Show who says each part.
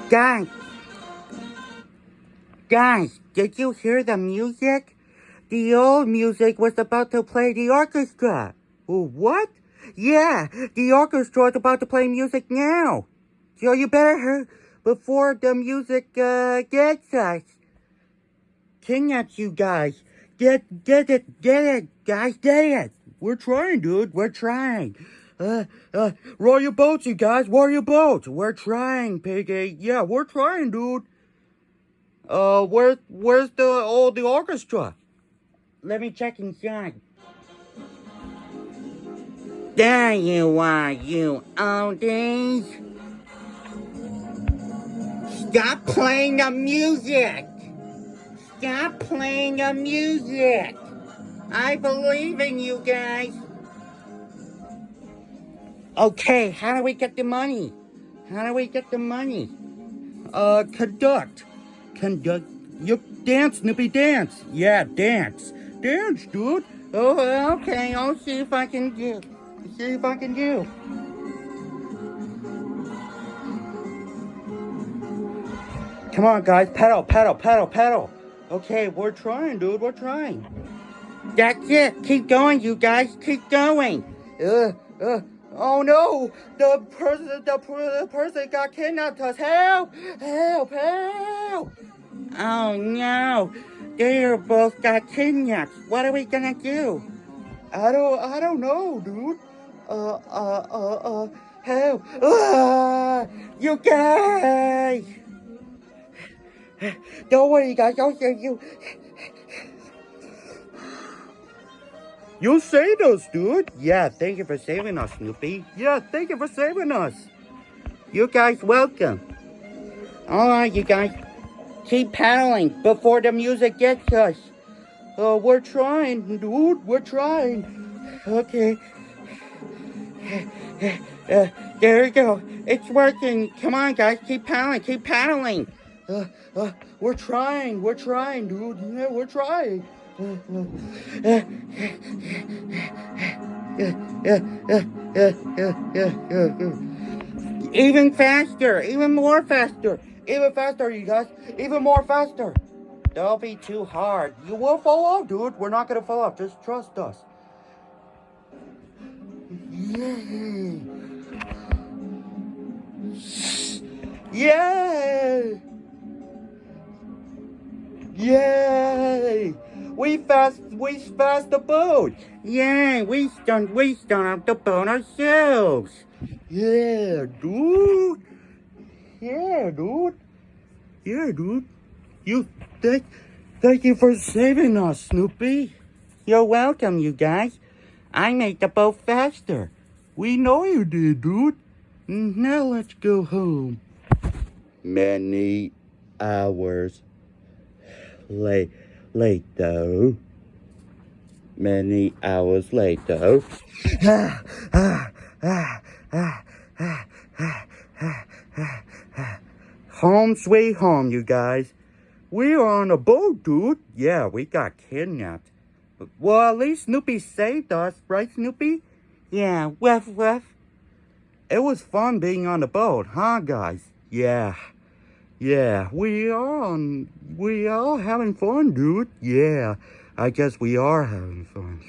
Speaker 1: Guys, guys, did you hear the music? The old music was about to play the orchestra. Oh, what? Yeah, the orchestra is about to play music now. So you better hurry before the music gets us. Kidnaps you guys. Get it, guys, get it. We're trying, dude, we're trying. Row your boats, you guys, row your boats. We're trying, Piggy. Yeah, we're trying, dude. Where's the orchestra? Let me check inside. There you are, you oldies. Stop playing the music. Stop playing the music. I believe in you guys. Okay, how do we get the money? How do we get the money? Conduct. You dance, Snoopy, dance. Yeah, dance. Dance, dude. Oh, okay, I'll see if I can do. Come on, guys, pedal. Okay, we're trying, dude, we're trying. That's it. Keep going, you guys. Keep going. Oh no! The person got kidnapped us. Help! Oh no! They both got kidnapped. What are we gonna do? I don't know, dude. Help! You guys! Don't worry, guys. I'll save you. You saved us, dude. Yeah, thank you for saving us, Snoopy. Yeah, thank you for saving us. You guys welcome. All right, you guys. Keep paddling before the music gets us. We're trying, dude. We're trying. Okay. There we go. It's working. Come on, guys. Keep paddling. We're trying, dude. Yeah, we're trying. Even faster, even more faster. Even faster, you guys. Even more faster. Don't be too hard. You will fall off, dude. We're not gonna fall off. Just trust us. Yay! Yay! Yay! We fast the boat. Yay! We start up the boat ourselves. Yeah, dude. You thank you for saving us, Snoopy. You're welcome, you guys. I made the boat faster. We know you did, dude. Now let's go home. Many hours later. Many hours later. Home sweet home, you guys. We are on a boat, dude. Yeah, we got kidnapped. Well, at least Snoopy saved us, right, Snoopy? Yeah, wuff. It was fun being on the boat, huh, guys? Yeah, we are having fun, dude. Yeah, I guess we are having fun.